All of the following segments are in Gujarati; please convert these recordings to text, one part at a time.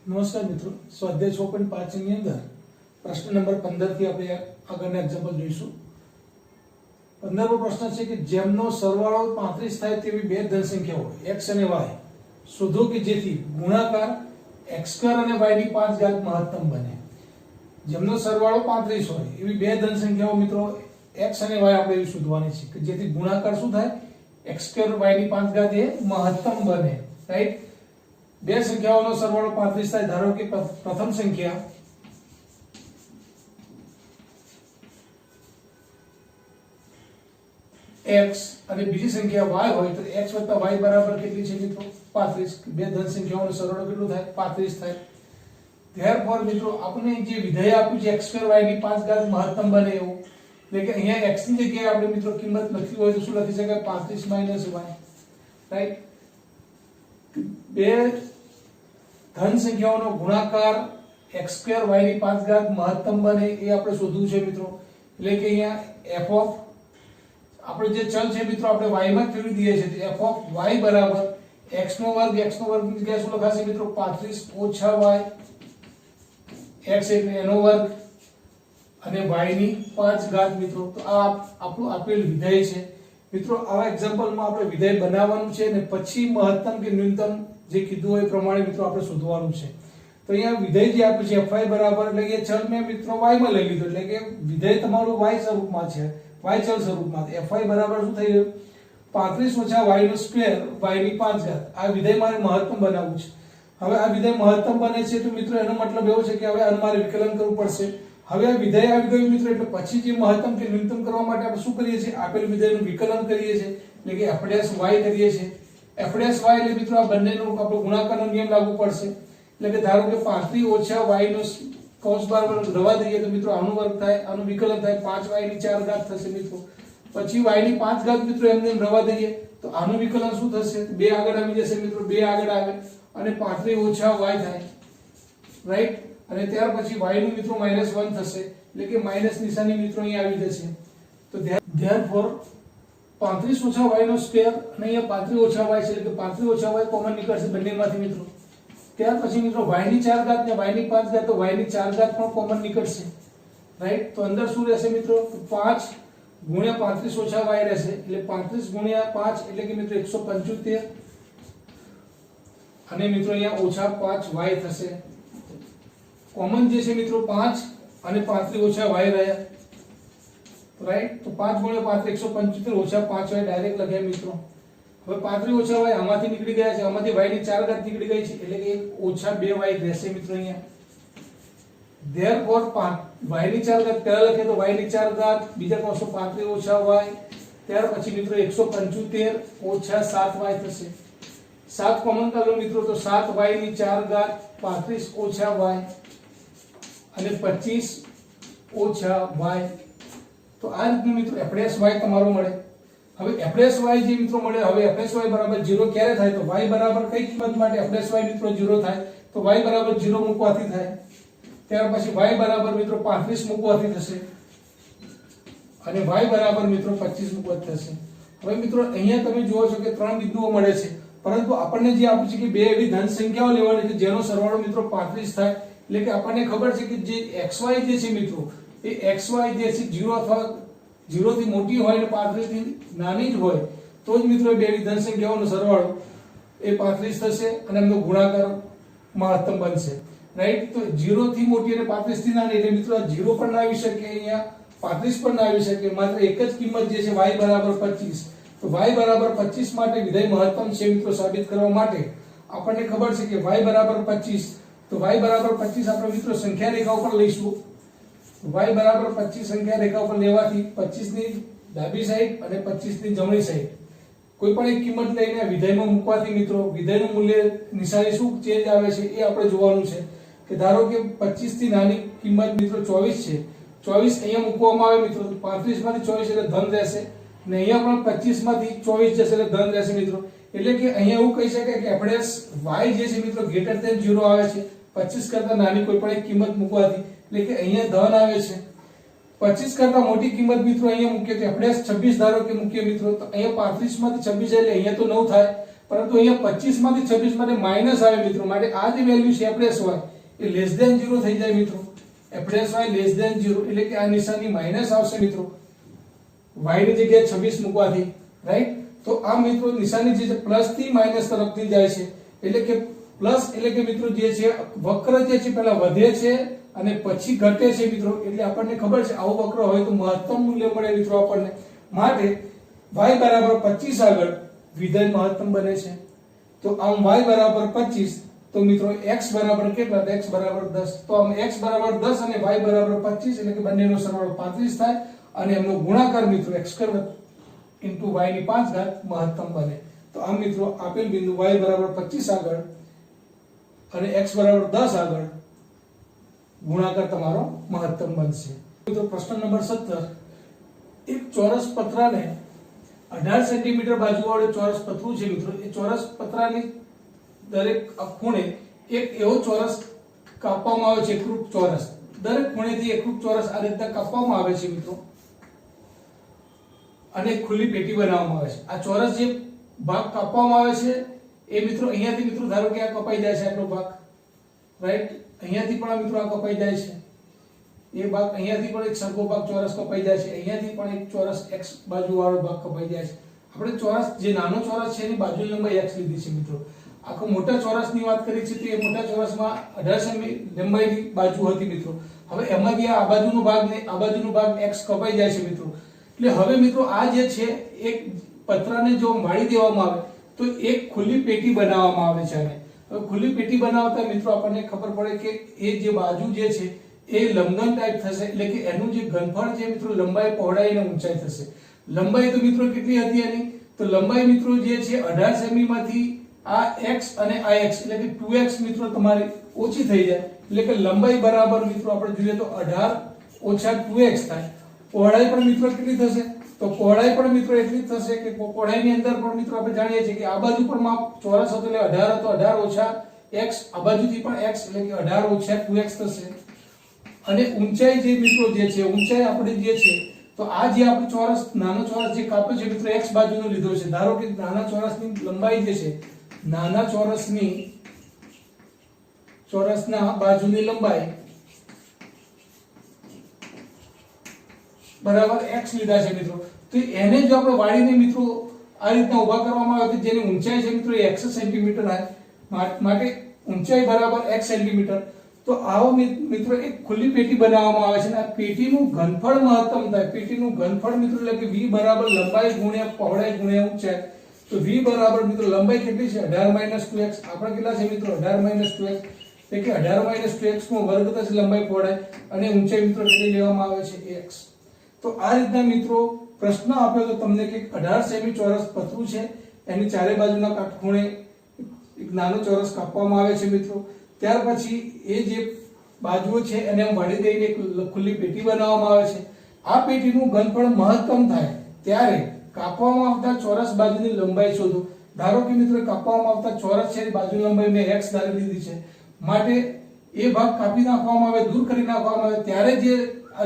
નમસ્કાર મિત્રો, સ્વાધ્યાય 6.5 ની અંદર પ્રશ્ન નંબર 15 થી આપણે આગળના એક્ઝામ્પલ જોઈશું। 15મો પ્રશ્ન છે કે જેમનો સરવાળો 35 થાય તેવી બે ધન સંખ્યાઓ x અને y શોધો કે જેથી ગુણાકાર x² અને y ની 5 ઘાત મહત્તમ બને। જેમનો સરવાળો 35 હોય એવી બે ધન સંખ્યાઓ મિત્રો x અને y આપણે શોધવાની છે કે જેથી ગુણાકાર શું થાય x² y ની 5 ઘાત એ મહત્તમ બને, રાઈટ। બે સંખ્યાઓનો સરવાળો 35 થાય। ધારો કે પ્રથમ સંખ્યા x અને બીજી સંખ્યા y હોય તો x + y બરાબર કેટલી છે મિત્રો 35। બે ધન સંખ્યાઓનો સરવાળો કેટલો થાય 35 થાય। ધેરફોર મિત્રો આપણે જે વિધેય આપ્યું છે x² y ની 5 ઘાત મહત્તમ બને એવું, એટલે કે અહીંયા x ની જગ્યાએ આપણે મિત્રો કિંમત લખી હોય તો શું લખી શકાય 35 - y, રાઈટ। બે ધન સંખ્યાઓનો ગુણાકાર x² y ની 5 ઘાત મહત્તમ બને એ આપણે શોધવું છે મિત્રો। એટલે કે અહીંયા f ઓફ આપણે જે ચલ છે મિત્રો આપણે y માં ફેરવી દઈએ છીએ તો f ઓફ y બરાબર x નો વર્ગ ની જગ્યાએ શું લખાશે મિત્રો 35 - y x એટલે એનો વર્ગ અને y ની 5 ઘાત મિત્રો। તો આ આપણું આપેલ વિધેય છે મિત્રો। આવા એક્ઝામ્પલમાં આપણે વિધેય બનાવવાનું છે અને પછી મહત્તમ કે ન્યૂનતમ જે કીધું હોય એ પ્રમાણે મિત્રો આપણે શોધવાનું છે। તો અહીંયા વિધેય જે આપ્યું છે fy બરાબર એટલે કે ચલ મેં મિત્રો y માં લઈ લીધો એટલે કે વિધેય તમારું y સ્વરૂપમાં છે, y ચલ સ્વરૂપમાં। fy બરાબર શું થઈ ગયું 35 - y નો સ્ક્વેર y ની 5 ઘાત। આ વિધેય મારે મહત્તમ બનાવવું છે। હવે આ વિધેય મહત્તમ બને છે તો મિત્રો એનો મતલબ એવો છે કે હવે આનું મારે વિકલન કરવું પડશે। હવે આ વિધેય આવી ગયું મિત્રો એટલે પછી જે મહત્તમ કે ન્યૂનતમ કરવા માટે આપણે શું કરીએ છીએ આપેલ વિધેયનું વિકલન કરીએ છીએ એટલે કે f' y કરીએ છીએ। f' y એટલે મિત્રો આ બંનેનો આપણે ગુણાકારનો નિયમ લાગુ પડશે। એટલે કે ધારો કે 35 - y નો કૌંસ બરાબર રવા દઈએ તો મિત્રો આનું વર્ગ થાય, આનું વિકલન થાય 5y ની 4 ઘાત થશે મિત્રો। પછી y ની 5 ઘાત મિત્રો એમને એમ રવા દઈએ તો આનું વિકલન શું થશે 2 આગળ આવી જશે મિત્રો, 2 આગળ આવે અને 35 - y થાય, રાઈટ। અને ત્યાર પછી y નું મિત્રો -1 થશે એટલે કે માઈનસ નિશાની મિત્રો અહીં આવી જશે। તો ધેરફોર 35 - y નો સ્ક્વેર અને અહીંયા 35 - y છે એટલે કે 35 - y કોમન નીકળશે બંનેમાંથી મિત્રો। ત્યાર પછી મિત્રો y ની 4 ઘાત ને y ની 5 ઘાત તો y ની 4 ઘાત પણ કોમન નીકળશે, રાઈટ। તો અંદર શું રહેશે મિત્રો 5 * 35 - y રહેશે એટલે 35 * 5 એટલે કે મિત્રો 175 અને મિત્રો અહીંયા -5y થશે। કોમન જે છે મિત્રો 5 અને 35 - y રહ્યા, રાઈટ। તો 5 * 5 175 -5y ડાયરેક્ટ લખ્યા મિત્રો। હવે 35 - y આમાંથી નીકળી ગયા છે, આમાંથી y ની 4 ઘાત નીકળી ગઈ છે એટલે કે -2y રહેશે મિત્રો અહીંયા। ધેરફોર y ની 4 ઘાત પહેલા લખીએ તો y ની 4 ઘાત બીજા કૌંસમાં 35 - y ત્યાર પછી મિત્રો 175 - 7y થશે। 7 કોમન કાઢો મિત્રો તો 7y ની 4 ઘાત 35 - y અને 25 - y। તો આ રીતનું મિત્રો f' તમારો મળે। હવે f' જે મિત્રો મળે હવે f' બરાબર 0 ક્યારે થાય તો y બરાબર કઈ કિંમત માટે f' મિત્રો 0 થાય તો y બરાબર 0 મૂકવાથી થાય। ત્યાર પછી y બરાબર મિત્રો 35 મૂકવાથી થશે અને y બરાબર મિત્રો 25 મૂકવાથી થશે। હવે મિત્રો અહીંયા તમે જુઓ છો કે ત્રણ બિંદુઓ મળે છે, પરંતુ આપણને જે આપ્યું છે કે બે એવી ધન સંખ્યાઓ લેવાની છે જેનો સરવાળો મિત્રો 35 થાય। એટલે કે આપણને ખબર છે કે જે xy જે છે મિત્રો એ xy જે છે 0 અથવા 0 થી મોટી હોય અને 35 થી નાની જ હોય તો જ મિત્રો બે એવી ધન સંખ્યાઓનો સરવાળો એ 35 થશે અને એમનો ગુણાકાર મહત્તમ બનશે, રાઈટ। તો 0 થી મોટી અને 35 થી નાની એટલે મિત્રો 0 પણ ના આવી શકે, અહીંયા 35 પણ ના આવી શકે, માત્ર એક જ કિંમત જે છે y બરાબર 25। તો y બરાબર 25 માટે વિધેય મહત્તમ છે મિત્રો સાબિત કરવા માટે આપણને ખબર છે કે y બરાબર 25 તો y બરાબર 25 આપણે મિત્રો સંખ્યા રેખા ઉપર લઈશું। y બરાબર 25 સંખ્યા રેખા ઉપર લેવાથી 25 ની ડાબી સાઈડ અને 25 ની જમણી સાઈડ કોઈ પણ એક કિંમત લઈને વિધેયમાં મૂકવાથી મિત્રો વિધેયનું મૂલ્ય નિશાની શું ચેન્જ આવે છે એ આપણે જોવાનું છે। કે ધારો કે 25 થી નાની કિંમત મિત્રો 24 છે, 24 અહીંયા મૂકવામાં આવે મિત્રો 35 માંથી 24 એટલે ધન રહેશે અને અહીંયા પણ 25 માંથી 24 જશે એટલે ધન રહેશે મિત્રો। એટલે કે અહીંયા એવું કહી શકાય કે f' y જે છે મિત્રો > 0 આવે છે 25 કરતા નાની કોઈ પણ એક કિંમત મૂકવાથી, એટલે કે અહીંયા ધન આવે છે। 25 કરતા મોટી કિંમત મિત્રો અહીંયા મૂકીએ તો f' 26 ધારો કે મૂકીએ મિત્રો તો અહીંયા 35 માંથી 26 એટલે અહીંયા તો 9 થાય પરંતુ અહીંયા 25 માંથી 26 માટે માઈનસ આવે મિત્રો, માટે આ જે વેલ્યુ છે f'y એ લેસ ધેન 0 થઈ જાય મિત્રો. f'y લેસ ધેન 0 એટલે કે આ નિશાની માઈનસ આવશે મિત્રો, y ની જગ્યાએ 26 મૂકવાથી, રાઈટ. તો આ મિત્રો નિશાની જે છે પ્લસ થી માઈનસ તરફથી જાય છે, એટલે કે પ્લસ એટલે કે મિત્રો જે છે વક્ર જે છે પહેલા વધે છે અને પછી ઘટે છે મિત્રો, એટલે આપણને ખબર છે આવો વક્ર હોય તો મહત્તમ મૂલ્ય મળે મિત્રો આપણને. માટે y બરાબર 25 આગળ વિધેય મહત્તમ બને છે. તો આમ y બરાબર 25, તો મિત્રો x બરાબર કેટલા? તો x બરાબર 10. તો આમ x બરાબર 10 અને y બરાબર 25 એટલે કે બંનેનો સરવાળો 35 થાય અને એમનો ગુણાકાર મિત્રો x² ઇન્ટુ y ની 5 ઘાત મહત્તમ બને. તો આમ મિત્રો આપેલ બિંદુ y બરાબર 25 આગળ અને x બરાબર 10 આગળ ગુણાકાર તમારો મહત્તમ બનશે. મિત્રો પ્રશ્ન નંબર 17, એક ચોરસ પતરાને 18 સેન્ટીમીટર બાજુવાળું ચોરસ પતરું છે મિત્રો, એ ચોરસ પતરાની દરેક ખૂણે એક એવો ચોરસ કાપવામાં આવે છે, એકરૂપ ચોરસ. દરેક ખૂણેથી એકરૂપ ચોરસ આ રીતે કાપવામાં આવે છે મિત્રો, અને ખુલ્લી પેટી બનાવવામાં આવે છે. આ ચોરસ જે ભાગ કાપવામાં આવે છે એ મિત્રો અહીંયાથી મિત્રો ધારો કે આ કપાઈ જાય છે આટલો ભાગ, રાઈટ. અહીંયાથી પણ મિત્રો આ કપાઈ જાય છે, એ ભાગ અહીંયાથી પણ એક સરખો ભાગ ચોરસ કપાઈ જાય છે, અહીંયાથી પણ એક ચોરસ x બાજુ વાળો ભાગ કપાઈ જાય છે. આપણે ચોરસ જે નાનો ચોરસ છે એની બાજુની લંબાઈ x લીધી છે મિત્રો. આખો મોટા ચોરસની વાત કરી છે તો એ મોટા ચોરસમાં 18 સેમી લંબાઈની બાજુ હતી મિત્રો. હવે એમાંથી આ બાજુનો ભાગ ને આ બાજુનો ભાગ x કપાઈ જાય છે મિત્રો. એટલે હવે મિત્રો આ જે છે એક પતરાને જો માળી દેવામાં આવે તો એક ખુલ્લી પેટી બનાવવામાં આવે છે. અને હવે ખુલ્લી પેટી બનાવતા મિત્રો આપણને ખબર પડે કે એ જે બાજુ જે છે એ લંબઘન ટાઈપ થશે, એટલે કે એનું જે ઘનફળ છે મિત્રો લંબાઈ, પહોળાઈ અને ઊંચાઈ થશે. લંબાઈ તો મિત્રો કેટલી હતી એની? તો લંબાઈ મિત્રો જે છે 18 સેમી માંથી આ x અને આ x એટલે કે 2x મિત્રો તમારી ઓછી થઈ જાય, એટલે કે લંબાઈ બરાબર મિત્રો આપણે જોઈએ તો 18 ઓછા 2x થાય. પહોળાઈ પણ મિત્રો કેટલી થશે? તો પહોળાઈ પણ મિત્રો એટલી જ થશે કે પહોળાઈની અંદર પણ મિત્રો આપણે જાણીએ છીએ કે આ બાજુ પણ માપ ચોરસ હતો એટલે 18 હતો, 18 ઓછા x, આ બાજુથી પણ x એટલે કે 18 ઓછા 2x થશે. અને ઊંચાઈ જે મિત્રો જે છે ઊંચાઈ આપણે જે છે તો આ જે આપણે ચોરસ નાનો ચોરસ જે કાપ્યો છે મિત્રો x બાજુનો લીધો છે. ધારો કે નાના ચોરસની લંબાઈ જે છે, નાના ચોરસના બાજુની લંબાઈ બરાબર x લીધા છે મિત્રો. તો એને જો આપણે વાળીને મિત્રો આ રીતના ઊભા કરવામાં આવે તો જેની ઊંચાઈ છે મિત્રો x સેન્ટીમીટર આવે, માટે ઊંચાઈ બરાબર x સેન્ટીમીટર. તો આવો મિત્રો એક ખુલ્લી પેટી બનાવવામાં આવે છે અને આ પેટીનું ઘનફળ મહત્તમ થાય. પેટીનું ઘનફળ મિત્રો એટલે કે v બરાબર લંબાઈ ગુણ્યા પહોળાઈ ગુણ્યા ઊંચાઈ. તો v બરાબર મિત્રો લંબાઈ કેટલી છે? 18 - 2x. આપણે કેટલા છે મિત્રો? 18 - 2x, એટલે કે 18 - 2x નો વર્ગ થશે લંબાઈ પહોળાઈ, અને ઊંચાઈ મિત્રો કેટલી લેવામાં આવે છે? x. તો આ રીતના મિત્રો પ્રશ્ન આપ્યો તો તમને કે 18 સેમી ચોરસ પતરું છે, એની ચારે બાજુના કાટખૂણે એક નાનો ચોરસ કાપવામાં આવે છે મિત્રો. ત્યાર પછી એ જે બાજુઓ છે એને વાળી દઈને એક ખુલ્લી પેટી બનાવવામાં આવે છે. આ પેટીનું ઘનફળ મહત્તમ થાય ત્યારે કાપવામાં આવતા ચોરસ બાજુની લંબાઈ શોધો. ધારો કે મિત્રો કાપવામાં આવતા ચોરસ છે બાજુની લંબાઈ મેં x ધારી લીધી છે, માટે એ ભાગ કાપી નાખવામાં આવે, દૂર કરી નાખવામાં આવે ત્યારે જે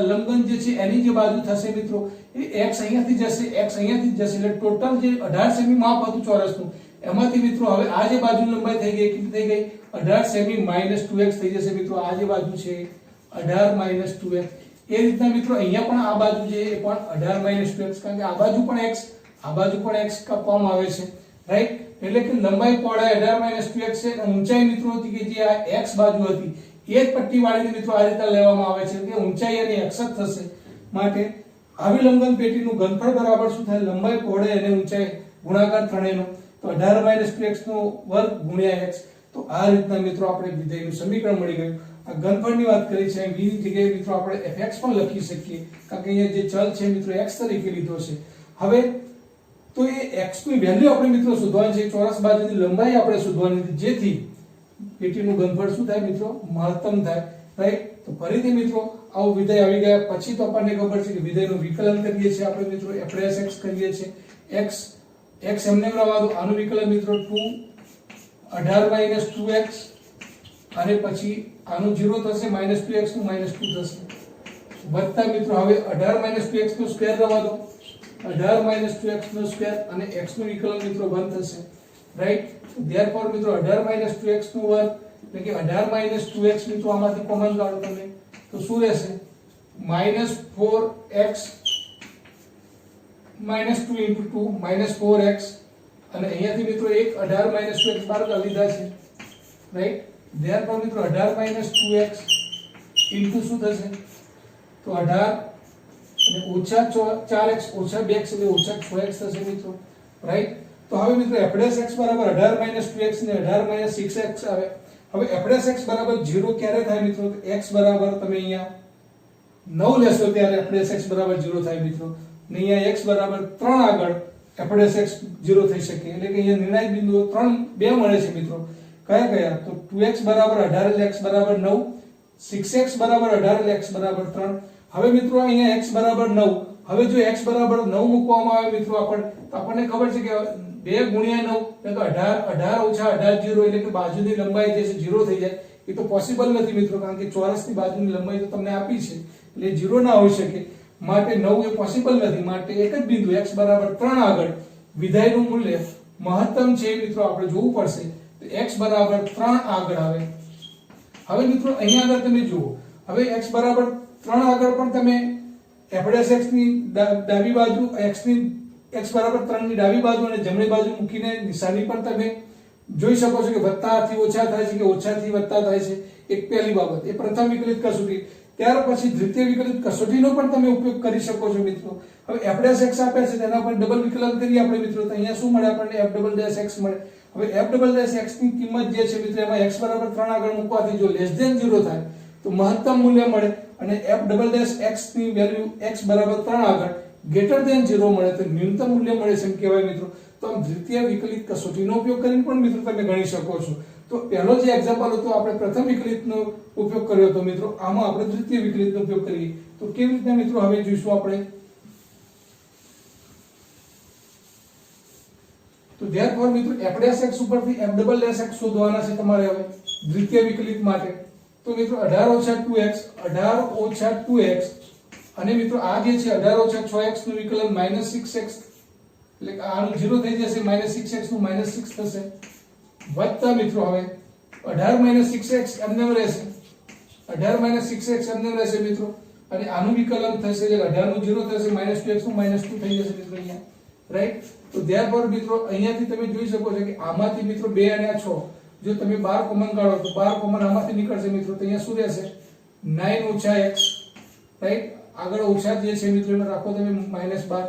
લંબઘન જે છે એની જે બાજુ થશે મિત્રો એ x અહીંયાથી જશે, x અહીંયાથી જશે, એટલે ટોટલ જે 18 સેમી માપ હતું ચોરસનું એમાંથી મિત્રો હવે આ જે બાજુની લંબાઈ થઈ ગઈ, કેટલી થઈ ગઈ? 18 સેમી - 2x થઈ જશે મિત્રો. આ જે બાજુ છે 18 - 2x. એ રીતના મિત્રો અહીંયા પણ આ બાજુ છે એ પણ 18 - 2x, કારણ કે આ બાજુ પણ x, આ બાજુ પણ x કાપવામાં આવે છે, રાઈટ. એટલે કે લંબાઈ પહોળાઈ 18 - 2x છે અને ઊંચાઈ મિત્રો હતી કે જે આ x બાજુ હતી એ જ પટ્ટી વાળીને મિત્રો આ રીતે લેવામાં આવે છે કે ઊંચાઈ અને x જ થશે. માટે આવી લંબઘન પેટીનું ઘનફળ બરાબર શું થાય? લંબાઈ, પહોળાઈ અને ઊંચાઈ ગુણાકાર ત્રણેયનો. તો 18 - 2x નો વર્ગ ગુણ્યા x. તો આ રીતના મિત્રો આપણે વિધેયનું સમીકરણ મળી ગયું. આ ઘનફળની વાત કરી છે, v ની જગ્યાએ મિત્રો આપણે fx પણ લખી શકીએ, કારણ કે અહીંયા જે ચલ છે મિત્રો x તરીકે લીધો છે. હવે તો એ x ની વેલ્યુ આપણે મિત્રો શોધવાની છે, ચોરસ બાજુની લંબાઈ આપણે શોધવાની છે, જેથી પેટીનું ઘનફળ શું થાય મિત્રો? મહત્તમ થાય, રાઈટ. તો ફરીથી મિત્રો આવું વિધેય આવી ગયા પછી તો આપણને ખબર છે કે વિધેયનું વિકલન કરીએ છીએ આપણે મિત્રો f' કરીએ છીએ. x એમને રહેવા દો, આનું વિકલન મિત્રો 18 - 2x અને પછી આનું 0 થશે, -2x નું -2 થશે, વત્તા મિત્રો હવે 18 - 2x નો સ્ક્વેર રહેવા દો, 18 - 2x નો સ્ક્વેર અને x નું વિકલન મિત્રો 1 થશે. રાઈટ. ધેરફોર મિત્રો 18 - 2x નો વર્ગ એટલે કે 18 - 2x મિત્રો આમાંથી કોમન કાઢો તમે તો શું રહેશે -4x -2 * 2 -4x અને અહીંયાથી મિત્રો એક 18 - 2x બાર લીધા છે રાઈટ. ધેરફોર મિત્રો 18 - 2x ઇન્ટુ શું થશે તો 18 અને ઓછા 4x ઓછા 2x એટલે ઓછા 6x થશે મિત્રો રાઈટ. તો હવે મિત્રો f' x બરાબર 18 - 2x ને 18 - 6x આવે. હવે f' x બરાબર 0 ક્યારે થાય મિત્રો તો x બરાબર તમે અહીંયા 9 લેશો ત્યારે f' x બરાબર 0 થાય મિત્રો. ને અહીંયા x બરાબર 3 આગળ f' x 0 થઈ શકે એટલે કે અહીંયા નિર્ણાયક બિંદુઓ 3 2 મળે છે મિત્રો. કયા કયા તો 2x બરાબર 18 એટલે x બરાબર 9, 6x બરાબર 18 એટલે x બરાબર 3. હવે મિત્રો અહીંયા x બરાબર 9. હવે જો x બરાબર 9 મૂકવામાં આવે મિત્રો આપણને ખબર છે કે 2 ગુણ્યા 9 એટલે કે 18 ઓછા 18 0 એટલે કે બાજુની લંબાઈ જે છે 0 થઈ જાય. એ તો પોસિબલ નથી મિત્રો કારણ કે ચોરસની બાજુની લંબાઈ તો તમને આપી છે એટલે 0 ના હોઈ શકે. માટે 9 એ પોસિબલ નથી. માટે એક જ બિંદુ x બરાબર 3 આગળ વિધાયનું મૂલ્ય મહત્તમ છે મિત્રો આપણે જોવું પડશે. તો x બરાબર 3 આગળ આવે. હવે મિત્રો અહીંયા આગળ તમે જુઓ હવે x બરાબર 3 આગળ પણ તમે f' ની ડાબી બાજુ x બરાબર 3 ની ડાબી બાજુ અને જમણી બાજુ મૂકીને નિશાની પણ તમે જોઈ શકો છો કે વત્તા થી ઓછા થાય છે કે ઓછા થી વત્તા થાય છે. એક પહેલી બાબત એ પ્રથમ વિકલિત કસોટી. ત્યાર પછી દ્વિતીય વિકલિત કસોટીનો પણ તમે ઉપયોગ કરી શકો છો મિત્રો. હવે f' x આપે છે તેના પર ડબલ વિકલન કરીએ આપણે મિત્રો તો અહીંયા શું મળે આપણને f'' x મળે. હવે f'' x ની કિંમત જે છે મિત્રો એમાં x બરાબર 3 આગળ મૂકવાથી જો લેસ ધેન 0 થાય તો મહત્તમ મૂલ્ય મળે અને f'' x ની વેલ્યુ x બરાબર 3 આગળ ગ્રેટર ધેન 0 મળે તો ન્યૂનતમ મૂલ્ય મળે છે એમ કહેવાય મિત્રો. તો આમ દ્વિતીય વિકલિત કસોટીનો ઉપયોગ કરીને પણ મિત્રો તમે ગણી શકો છો. તો પહેલો જે એક્ઝામ્પલ હતો આપણે પ્રથમ વિકલિતનો ઉપયોગ કર્યો હતો મિત્રો. આમાં આપણે દ્વિતીય વિકલિતનો ઉપયોગ કરીએ તો કેવી રીતે મિત્રો હવે જોઈશું આપણે. તો ધેરફોર મિત્રો f' x ઉપરથી f'' x શોધવાના છે તમારે હવે દ્વિતીય વિકલિત માટે. તો મિત્રો 18 - 2x 18 - 2x અને મિત્રો આ જે છે 18 - 6x નું વિકલન -6x એટલે કે આનું 0 થઈ જશે -6x નું -6 થશે વત્તા મિત્રો હવે 18 - 6x એમને રહેશે 18 - 6x એમને રહેશે મિત્રો અને આનું વિકલન થશે એટલે 18 નું 0 થશે -2x નું -2 થઈ જશે મિત્રો અહીંયા રાઈટ. તો ધેરફોર મિત્રો અહીંયાથી તમે જોઈ શકો છો કે આમાંથી મિત્રો 2 અને 6 જો તમે 12 કોમન કાઢો તો 12 કોમન આમાંથી નીકળશે મિત્રો. તો અહીંયા શું રહેશે 9 - x રાઈટ. આગળ ઓછા જે છે મિત્રો એમાં રાખો તમે -12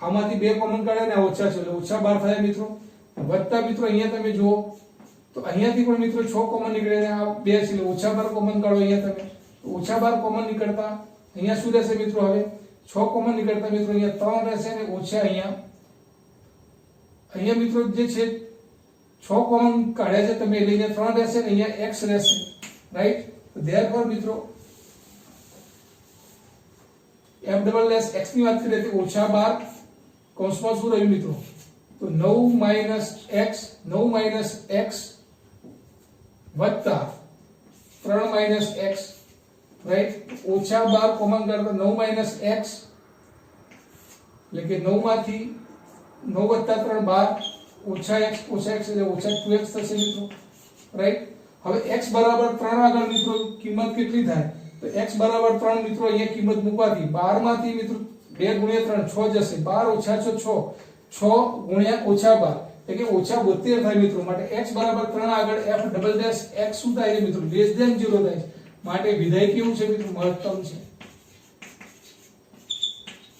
આમાંથી 2 કોમન કાઢ્યા ને આ ઓછા છે એટલે ઓછા 12 થાય મિત્રો વત્તા મિત્રો અહીંયા તમે જુઓ તો અહીંયાથી પણ મિત્રો 6 કોમન નીકળે અને આ 2 છે એટલે ઓછા 12 કોમન કાઢો અહીંયા તમે તો ઓછા 12 કોમન નીકળતા અહીંયા શું રહેશે મિત્રો હવે 6 કોમન નીકળતા મિત્રો અહીંયા 3 રહેશે અને ઓછા અહીંયા મિત્રો જે છે 6 કોમન કાઢ્યા છે તમે એટલે અહીંયા 3 રહેશે અને અહીંયા x રહેશે રાઈટ. તો ધેરફોર મિત્રો f'' x ની વાત કરીએ તો -12 કૌંસમાં શું રહ્યું મિત્રો તો 9 - x વત્તા 3 - x રાઈટ. -12 કોમન કરતા 9 - x એટલે કે 9 માંથી 9 વત્તા 3 12 -x એટલે -2x થશે મિત્રો રાઈટ. હવે x બરાબર 3 આગળ મિત્રો કિંમત કેટલી થાય તો x બરાબર 3 મિત્રો અહીંયા કિંમત મૂકવાથી 12 માંથી મિત્રો 2 ગુણ્યા 3 6 જશે 12 - 6 6 ગુણ્યા -12 એટલે કે -72 થાય મિત્રો. માટે x બરાબર 3 આગળ f'' x શું થાય છે મિત્રો લેસ ધેન 0 થાય છે. માટે વિધાય કેવું છે મિત્રો મહત્તમ છે.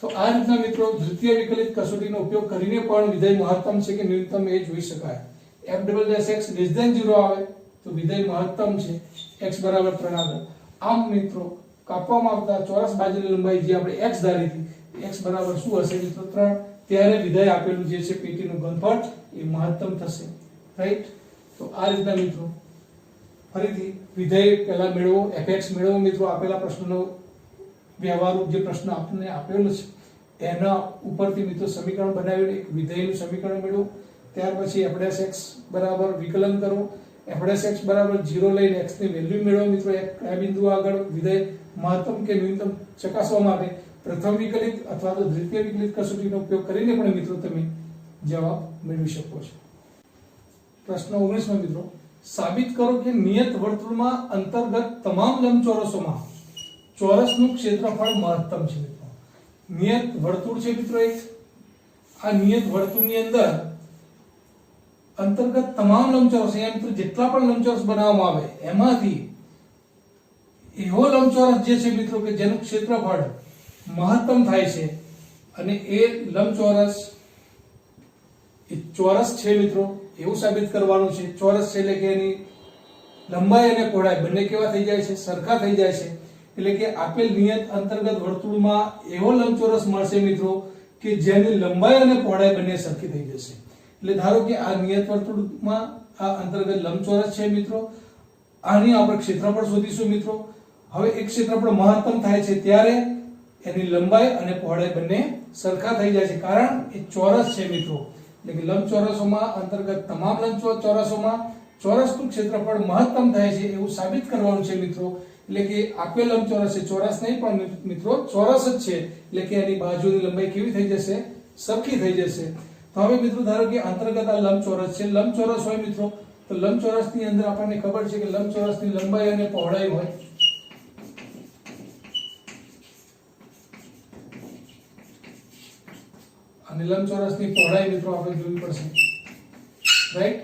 તો આ રીતના મિત્રો દ્વિતીય વિકલિત કસોટીનો ઉપયોગ કરીને પણ વિધાય મહત્તમ છે કે ન્યૂનતમ એ જોઈ શકાય. f'' x લેસ ધેન 0 આવે તો વિધાય મહત્તમ છે x બરાબર 3 આગળ. આમ મિત્રો કાપવામાં આવતા ચોરસ બાજુની લંબાઈ જે આપણે x ધારી હતી x બરાબર શું હશે મિત્રો 3 ત્યારે વિધાય આપેલું જે છે પેટીનું ઘનફળ એ મહત્તમ થશે રાઈટ. તો આ રીતના મિત્રો ફરીથી વિધેય પહેલા મેળવો fx મેળવો મિત્રો આપેલા પ્રશ્નનો વ્યવહારુ જે પ્રશ્ન આપણને આપેલો છે એના ઉપરથી મિત્રો સમીકરણ બનાવીને એક વિધેયનું સમીકરણ મેળવો. ત્યાર પછી f'(x) બરાબર વિકલન કરો. f'(x) બરાબર 0 લઈને x ની વેલ્યુ મેળવો મિત્રો. આ બિંદુ આગળ વિધેય મહત્તમ કે ન્યૂનતમ ચકાસવા માટે પ્રથમ વિકલિત અથવા તો દ્વિતીય વિકલિત કસોટીનો ઉપયોગ કરીને પણ મિત્રો તમે જવાબ મેળવી શકો છો. પ્રશ્ન 19 માં મિત્રો સાબિત કરો કે નિયત વર્તુળમાં અંતર્ગત તમામ લંબચોરસોમાં ચોરસનું ક્ષેત્રફળ મહત્તમ છે મિત્રો. નિયત વર્તુળ છે મિત્રો એક. આ નિયત વર્તુળની અંદર અંતર્ગત તમામ લંબચોરસ અહીંયા મિત્રો જેટલા પણ લંબચોરસ બનાવવામાં આવે એમાંથી એવો લંબચોરસ જે છે મિત્રો કે જેનું ક્ષેત્રફળ મહત્તમ થાય છે અને એ લંબચોરસ એ ચોરસ છે મિત્રો એવું સાબિત કરવાનું છે. ચોરસ છે એટલે કે એની લંબાઈ અને પહોળાઈ બંને કેવા થઈ જાય છે? સરખા થઈ જાય છે. એટલે કે આપેલ નિયત અંતર્ગત વર્તુળમાં એવો લંબચોરસ મળશે મિત્રો કે જેની લંબાઈ અને પહોળાઈ બંને સરખી થઈ જશે. એટલે ધારો કે આ નિયત વર્તુળમાં આ અંતર્ગત લંબચોરસ છે મિત્રો, આની આપણે ક્ષેત્રફળ શોધીશું મિત્રો. હવે એક ક્ષેત્રફળ મહત્તમ થાય છે ત્યારે એની લંબાઈ અને પહોળાઈ બંને સરખા થઈ જાય છે, કારણ એ ચોરસ છે મિત્રો. એટલે કે લંબચોરસોમાં અંતર્ગત તમામ લંબચોરસોમાં ચોરસનું ક્ષેત્રફળ મહત્તમ થાય છે એવું સાબિત કરવાનું છે મિત્રો. એટલે કે આપેલ લંબચોરસ છે, ચોરસ નહીં પણ મિત્રો ચોરસ જ છે, એટલે કે એની બાજુની લંબાઈ કેવી થઈ જશે? સરખી થઈ જશે. તો હવે મિત્રો ધારો કે અંતર્ગત આ લંબચોરસ છે. લંબચોરસ હોય મિત્રો તો લંબચોરસની અંદર આપણને ખબર છે કે લંબચોરસની લંબાઈ અને પહોળાઈ હોય. અને લંબચોરસની પહોળાઈ મિત્રો આપણે જોવી પડશે, રાઈટ?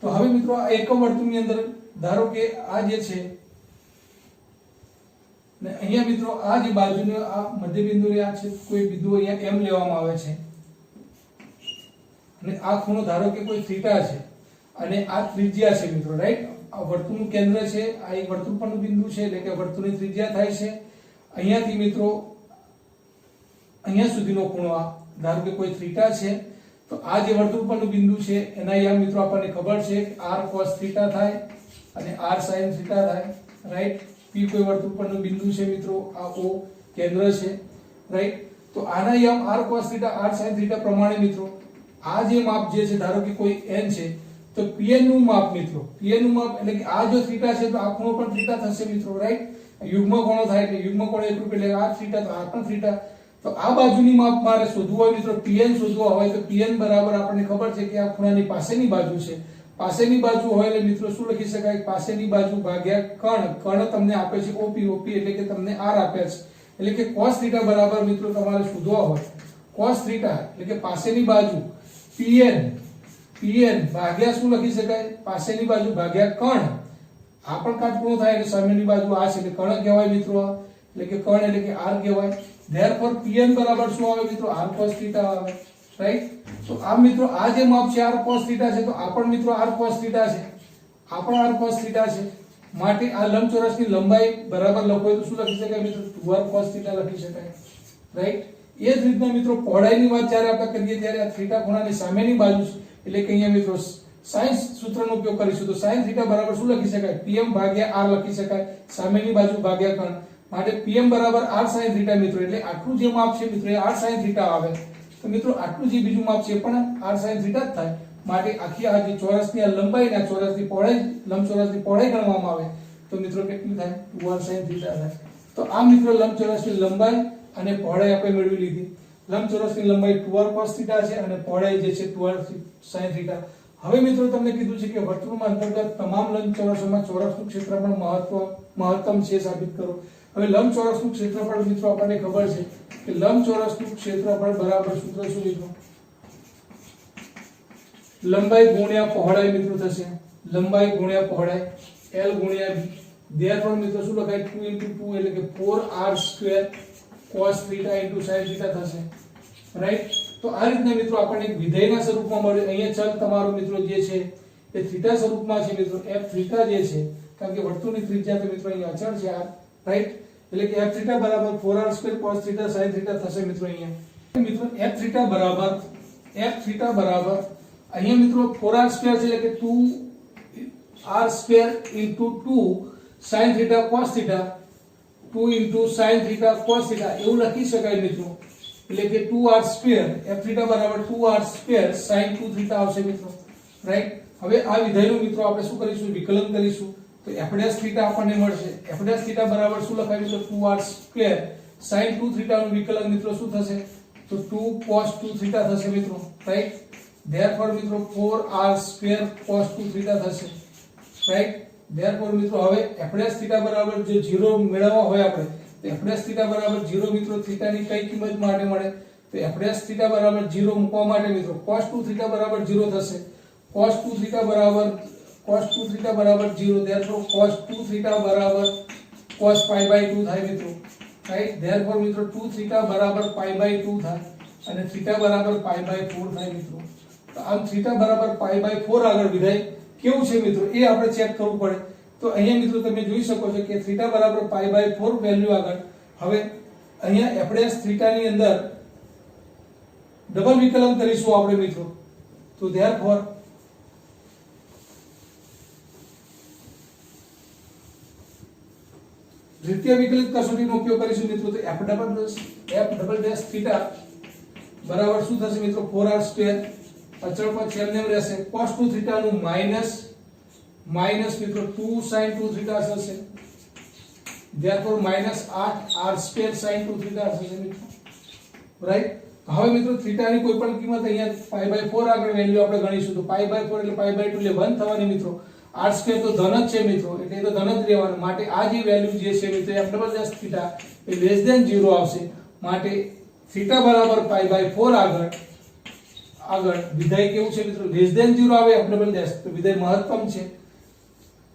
તો હવે મિત્રો આ એકમ વર્તુળની અંદર ધારો કે આ જે છે ને અહીંયા મિત્રો આ જે બાજુનો આ મધ્ય બિંદુ આ છે, કોઈ બિંદુ અહીંયા એમ લેવામાં આવે છે અને આ ખૂણો ધારો કે કોઈ થીટા છે અને આ ત્રિજ્યા છે મિત્રો, રાઈટ? આ વર્તુળનું કેન્દ્ર છે, આ એક વર્તુળ પરનું બિંદુ છે એટલે કે વર્તુળની ત્રિજ્યા થાય છે. અહીંયાથી મિત્રો અહીંયા સુધીનો ખૂણો આ ધારો કે કોઈ થીટા છે તો આ જે વર્તુળ પરનું બિંદુ છે એના અહીંયા મિત્રો આપણને ખબર છે r cos થીટા થાય અને r sin થીટા થાય, રાઈટ? p કોઈ વર્તુળ પરનું બિંદુ છે મિત્રો, આ o કેન્દ્ર છે, રાઈટ? તો આના અહીંયા r cos theta r sin theta પ્રમાણે મિત્રો આ જે માપ જે છે ધારો કે કોઈ n છે તો pn નું માપ મિત્રો, pn નું માપ એટલે કે આ જો થીટા છે તો આ ખૂણો પણ થીટા થશે મિત્રો, રાઈટ? યુગ્મ કોણો થાય એટલે યુગ્મ કોણ એકરૂપ એટલે આ થીટા તો આ પણ થીટા. તો આ બાજુની માપ મારે શોધવું હોય મિત્રો, pn શોધવા હોય તો pn બરાબર આપણને ખબર છે કે આ ખૂણાની પાસેની બાજુ છે. પાસેની બાજુ હોય એટલે મિત્રો શું લખી શકાય? પાસેની બાજુ ભાગ્યા કર્ણ. કર્ણ તમને આપે છે OP, OP એટલે કે તમને r આપ્યા છે. એટલે કે cos થીટા બરાબર મિત્રો તમારે શોધવા હોય cos થીટા એટલે કે પાસેની બાજુ pn ભાગ્યા શું લખી શકાય? પાસેની બાજુ ભાગ્યા કર્ણ. આ પણ કાટખૂણો થાય એટલે સામેની બાજુ આ છે એટલે કર્ણ કહેવાય મિત્રો, એટલે કે કર્ણ એટલે કે r કહેવાય. Therefore pn બરાબર શું આવે મિત્રો? r cos થીટા આવે, રાઈટ? તો આ મિત્રો આ જે માપ છે r cos થીટા છે તો આ પણ મિત્રો r cos થીટા છે, આ પણ r cos થીટા છે. માટે આ લંબચોરસની લંબાઈ બરાબર લખો તો શું લખી શકાય મિત્રો? 2r cos થીટા લખી શકાય, રાઈટ? એ જ રીતના મિત્રો પહોળાઈની વાત જ્યારે આપણે કરીએ ત્યારે આ થીટા ખૂણાની સામેની બાજુ છે એટલે કે અહીંયા મિત્રો sin સૂત્રનો ઉપયોગ કરીશું તો sin થીટા બરાબર શું લખી શકાય? pm ભાગ્યા r લખી શકાય, સામેની બાજુ ભાગ્યા કર્ણ. માટે pm બરાબર r sin થીટા મિત્રો, એટલે આટલું જે માપ છે મિત્રો એ r sin થીટા આવે. તો મિત્રો આટલું જે બીજું માપ છે પણ r sin થીટા જ થાય. માટે આખી આ જે ચોરસની આ લંબાઈ અને ચોરસની પહોળાઈ, લંબચોરસની પહોળાઈ ગણવામાં આવે તો મિત્રો કેટલી થાય? 2r sin થીટા થાય. તો આ મિત્રો લંબચોરસની લંબાઈ અને પહોળાઈ આપણે મેળવી લીધી. લંબચોરસની લંબાઈ 2r cos થીટા છે અને પહોળાઈ જે છે 2r sin થીટા. હવે મિત્રો તમને કીધું છે કે વર્તુળમાં અંતર્ગત તમામ લંબચોરસોમાં ચોરસનું ક્ષેત્રફળ મહત્તમ છે સાબિત કરો. હવે લંબચોરસનું ક્ષેત્રફળ મિત્રો આપણને ખબર છે કે લંબચોરસનું ક્ષેત્રફળ બરાબર સૂત્ર શું મિત્રો? લંબાઈ ગુણ્યા પહોળાઈ મિત્રો થશે. લંબાઈ ગુણ્યા પહોળાઈ l ગુણ્યા b. Therefore મિત્રો શું લખાય? 2 * 2 એટલે કે 4r² cos theta * sin theta થશે, રાઈટ? તો આ રીતના મિત્રો આપણને એક વિધેયના સ્વરૂપમાં મળ્યું. અહીંયા ચલ તમારો મિત્રો જે છે એ થીટા સ્વરૂપમાં છે મિત્રો. f થીટા જે છે કારણ કે વર્તુળની ત્રિજ્યા તો મિત્રો અહીંયા અચળ છે r, રાઈટ? એટલે કે f થીટા બરાબર 4r² cos theta sin theta થશે મિત્રો. અહીંયા મિત્રો f થીટા બરાબર અહીંયા મિત્રો 4r² છે એટલે કે 2r² * 2 sin theta cos theta 2 * sin theta cos theta એવું લખી શકાય મિત્રો. એટલે કે 2r² f થીટા બરાબર 2r² sin 2 થીટા આવશે મિત્રો, રાઈટ? હવે આ વિધેયનું મિત્રો આપણે શું કરીશું? વિકલન કરીશું તો f' થીટા આપણને મળશે. f' થીટા બરાબર શું લખાય મિત્રો? 2r² sin 2 થીટા નું વિકલન મિત્રો શું થશે? તો 2 cos 2 થીટા થશે મિત્રો, રાઈટ? ધેરફોર મિત્રો 4r² cos 2 થીટા થશે, રાઈટ। ધેરફોર મિત્રો હવે f' થીટા બરાબર જે 0 મેળવવા હોય આપણે, તો f' થીટા બરાબર 0 મિત્રો થીટાની કઈ કિંમત માટે મળે, તો f' થીટા બરાબર 0 મૂકવા માટે મિત્રો cos 2 થીટા બરાબર 0 થશે, cos 2 થીટા બરાબર 0, ધેરફોર cos 2 થીટા બરાબર cos π/2 થાય મિત્રો, રાઈટ। ધેરફોર મિત્રો 2 થીટા બરાબર π/2 થાય અને થીટા બરાબર π/4 થાય મિત્રો। તો આમ થીટા બરાબર π/4 આગળ વિધાય કેવું છે મિત્રો એ આપણે ચેક કરવું પડે। તો અહીંયા મિત્રો તમે જોઈ શકો છો કે થીટા બરાબર π/4 વેલ્યુ આગળ હવે અહીંયા f' થીટા ની અંદર ડબલ વિકલન કરીશું આપણે મિત્રો। તો ધેરફોર દ્વિતીય વિકલિત કસોટીનો ઉપયોગ કરીશું મિત્રો। તો f' થીટા બરાબર શું થશે મિત્રો 4r² અચળ પદ છેલ્લે રહેશે, cos 2 થીટા નું માઈનસ મિત્રો 2 sin 2 થીટા થશે, ધેરફોર -8r² sin 2 થીટા થશે મિત્રો, રાઈટ। હવે મિત્રો થીટા ની કોઈ પણ કિંમત અહીંયા π/4 આગળ વેલ્યુ આપણે ગણીશું, તો π/4 એટલે π/2 એટલે 1 થવાની મિત્રો, r² તો ધન જ છે મિત્રો એટલે એ તો ધન જ રહેવાનું, માટે આ જે વેલ્યુ જે છે મિત્રો f' થીટા એ લેસ ધેન 0 આવશે, માટે થીટા બરાબર π/4 આગળ વિધેય કેવું છે મિત્રો લેસ ધેન 0 આવે f', તો વિધેય મહત્તમ છે,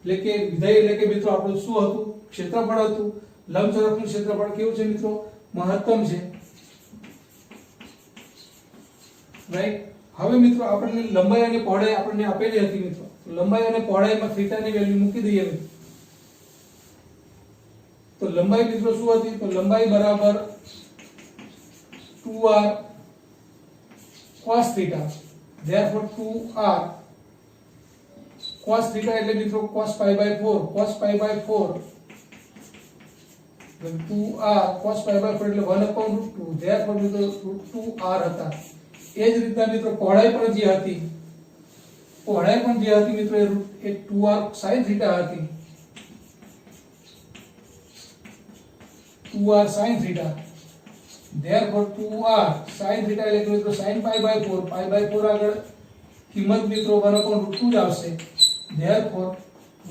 એટલે કે વિધેય એટલે કે મિત્રો આપણું શું હતું, ક્ષેત્રફળ હતું, લંબચોરસનું ક્ષેત્રફળ કેવું છે મિત્રો મહત્તમ છે, રાઈટ। હવે મિત્રો આપણને લંબાઈ અને પહોળાઈ આપણને આપેલી હતી મિત્રો, લંબાઈ અને પહોળાઈમાં થીટા ની વેલ્યુ મૂકી દઈએ મિત્રો। તો લંબાઈ મિત્રો શું હતી, તો લંબાઈ બરાબર 2r cos theta, therefore 2r cos theta એટલે મિત્રો cos π/4, cos π/4 2r cos π/4 એટલે 1/√2, therefore મિત્રો √2r હતા। એ જ રીતના મિત્રો પહોળાઈ પણ જે હતી મિત્રો એ 2r sin theta હતી, 2r sin theta, therefore 2r sin theta એટલે કે મિત્રો sin π/4 આગળ કિંમત મિત્રો 1/√2 જ આવશે, therefore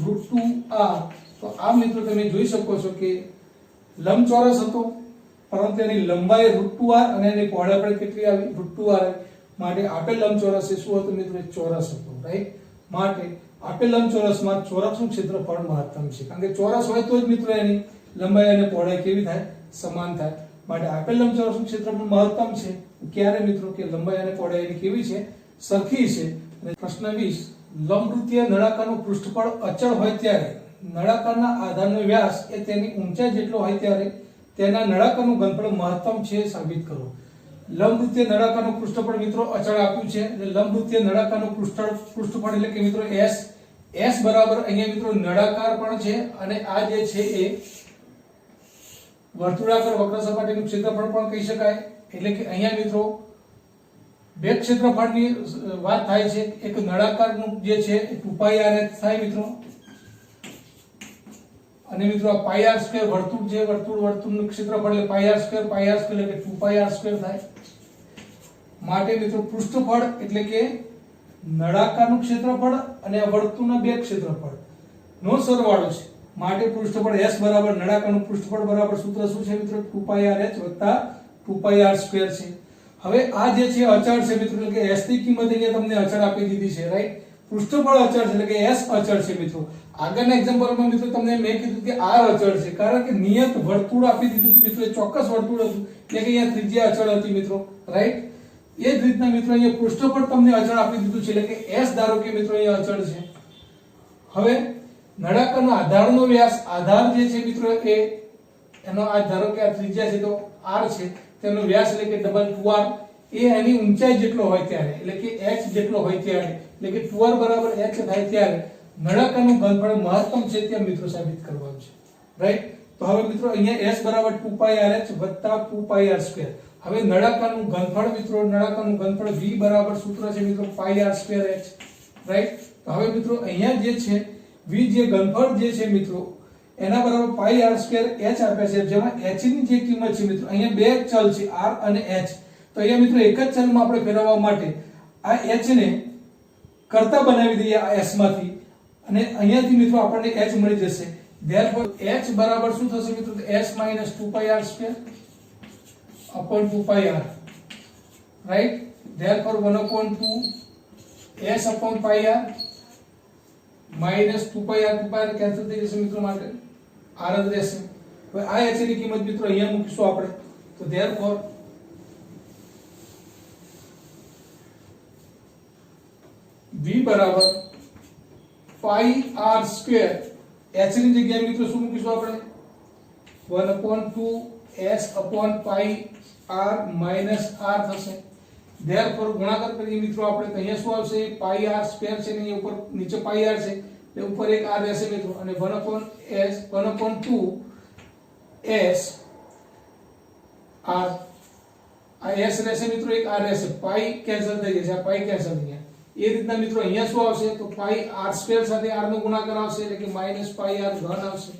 √2r। તો આ મિત્રો તમે જોઈ શકો છો કે લંબચોરસ હતો પરંતુ એની લંબાઈ √2r અને એની પહોળાઈ પણ કેટલી આવી √2r, માટે આપેલ લંબચોરસ એ શું હતું મિત્રો ચોરસ હતો, રાઈટ। માટે આપેલ લંબચોરસમાં ચોરસનું ક્ષેત્રફળ મહત્તમ છે, કારણ કે ચોરસ હોય તો જ મિત્રો એની લંબાઈ અને પહોળાઈ કેવી થાય સમાન થાય, માટે આપેલ લંબચોરસનું ક્ષેત્રફળ મહત્તમ છે ક્યારે મિત્રો કે લંબાઈ અને પહોળાઈ એની કેવી છે સરખી છે। અને પ્રશ્ન 20 લંબવૃત્તીય નળાકારનું પૃષ્ઠફળ અચળ હોય ત્યારે નળાકારના આધારનો વ્યાસ એ તેની ઊંચાઈ જેટલો હોય ત્યારે તેના નળાકારનું ઘનફળ મહત્તમ છે સાબિત કરો। લંબવૃત્તીય નળાકારનું પૃષ્ઠફળ મિત્રો અચળ આપ્યું છે, એટલે લંબવૃત્તીય નળાકારનું પૃષ્ઠફળ એટલે કે મિત્રો s બરાબર અહીંયા મિત્રો નળાકાર પણ છે અને આ જે છે એ વર્તુળાકાર વક્ર સપાટીનું ક્ષેત્રફળ પણ કહી શકાય, એટલે કે અહીંયા મિત્રો બે ક્ષેત્રફળની વાત થાય છે, એક નળાકારનું જે છે 2πr થાય મિત્રો, અને મિત્રો આ πr² વર્તુળ છે, વર્તુળનું ક્ષેત્રફળ એટલે πr² એટલે કે 2πr² થાય, માટે મિત્રો પૃષ્ઠફળ એટલે કે નળાકારનું ક્ષેત્રફળ અને આ વર્તુળના બે ક્ષેત્રફળ નો સરવાળો છે, માટે પૃષ્ઠફળ s બરાબર નળાકારનું પૃષ્ઠફળ બરાબર સૂત્ર શું છે મિત્રો 2πrh + 2πr² છે। હવે આ જે છે અચળ છે મિત્રો, એટલે કે s ની કિંમત અહીંયા તમને અચળ આપી દીધી છે, રાઈટ। પૃષ્ઠફળ અચળ છે એટલે કે s અચળ છે મિત્રો। આગળના એક્ઝામ્પલમાં મિત્રો તમને મેં કીધું કે r અચળ છે, કારણ કે નિયત વર્તુળ આપી દીધું હતું મિત્રો, એ ચોક્કસ વર્તુળ હતું એટલે કે અહીંયા ત્રિજ્યા અચળ હતી મિત્રો, રાઈટ। એ જ રીતના મિત્રો અહીંયા પૃષ્ઠફળ તમને અચળ આપી દીધું છે, એટલે કે s ધારો કે મિત્રો અહીંયા અચળ છે। હવે નળાકારના આધારનો વ્યાસ, આધાર જે છે મિત્રો એ એનો આ ધારો કે આ ત્રિજ્યા છે તો r છે, તેનો વ્યાસ એટલે કે ડબલ 2r એ એની ઊંચાઈ જેટલો હોય ત્યારે એટલે કે h જેટલો હોય ત્યારે એટલે કે 2r બરાબર h થાય ત્યારે નળાકારનું ઘનફળ મહત્તમ છે તે મિત્રો સાબિત કરવાનું છે, રાઈટ। તો હવે મિત્રો અહીંયા s બરાબર 2πrh + 2πr²। હવે નળાકારનું ઘનફળ મિત્રો નળાકારનું ઘનફળ v બરાબર સૂત્ર છે મિત્રો πr²h, રાઈટ। તો હવે મિત્રો અહીંયા જે છે v જે ઘનફળ જે છે મિત્રો એના બરાબર πr²h આપ્યા છે, જેમાં h ની જે કિંમત છે મિત્રો અહીંયા બે ચલ છે r અને h, તો અહીંયા મિત્રો એક જ ચલમાં આપણે ફેરવવા માટે આ h ને કરતા બનાવી દઈએ આ s માંથી અને અહીંયાથી મિત્રો આપણને h મળી જશે therefore h બરાબર શું થશે મિત્રો s - 2πr² upon 2πr right therefore 1/2 s upon πr minus 2πr cancel થઈ જશે મિત્રો માટે r જ રહેશે હવે આ h ની કિંમત મિત્રો અહીંયા મૂકીશું આપણે તો therefore v બરાબર પાઈ r સ્ક્વેર h ની જગ્યાએ મિત્રો શું મૂકીશું આપણે 1/2 s upon પાઈ r minus r થશે therefore ગુણાકાર કરીએ મિત્રો આપણે તો અહીંયા શું આવશે પાઈ r સ્ક્વેર છે ને ઉપર નીચે પાઈ r છે એટલે ઉપર એક r રહેશે મિત્રો અને 1/2 s r આ s રહેશે મિત્રો એક r રહેશે પાઈ કેન્સલ થઈ જશે આ પાઈ કેન્સલ થઈ ગયા એ રીતના મિત્રો અહીંયા શું આવશે તો પાઈ r સ્ક્વેર સાથે r નો ગુણાકાર આવશે એટલે કે માઈનસ પાઈ r ઘન આવશે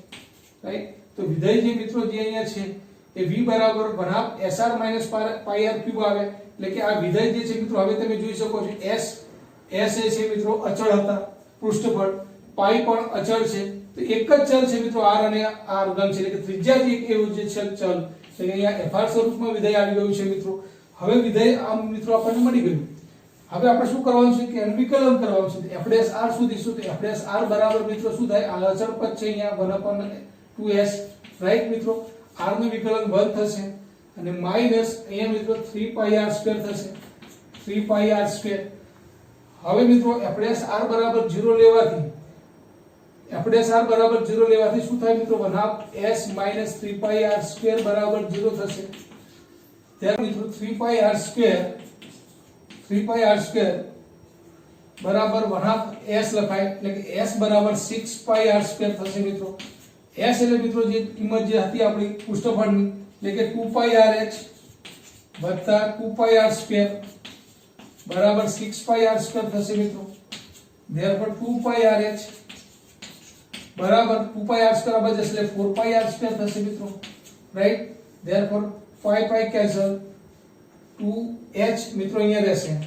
રાઈટ તો વિધેય જે મિત્રો જે અહીંયા છે એ v બરાબર 1/2 sr minus પાઈ r ક્યુબ આવે એટલે કે આ વિધેય જે છે મિત્રો હવે તમે જોઈ શકો છો s એ છે મિત્રો અચળ હતા પૃષ્ઠફળ પાઈ પણ અચળ છે તો એક જ ચલ છે મિત્રો r અને r ઘન છે એટલે કે ત્રિજ્યા જે એક એવું જે છે ચલ એટલે કે અહીંયા fr સ્વરૂપમાં વિધેય આવી ગયું છે મિત્રો હવે વિધેય આમ મિત્રો આપણને મળી ગયું હવે આપણે શું કરવાનું છે કે એનું વિકલન કરવાનું છે f'(r) શોધીશું તો f'(r) બરાબર મિત્રો શું થાય આ અચળ પદ છે અહીંયા 1/2s રાઈટ મિત્રો r નું વિકલન 1 થશે અને માઈનસ અહીંયા મિત્રો 3πr² થશે 3πr². હવે મિત્રો f'(r) બરાબર 0 લેવાથી f'(r) બરાબર 0 લેવાથી શું થાય મિત્રો 1/2s - 3πr² બરાબર 0 થશે ત્યારે મિત્રો 3πr² બરાબર 1/2s લખાય એટલે કે s બરાબર 6πr² થશે મિત્રો s એટલે મિત્રો જે કિંમત જે હતી આપણી પૃષ્ઠફળની એટલે કે 2πrh વત્તા 2πr² બરાબર 6πr² થશે મિત્રો therefore 2πrh બરાબર 2πr² આ બાજુ એટલે 4πr² થશે મિત્રો right therefore pi cancel 2h મિત્રો અહીંયા રહેશે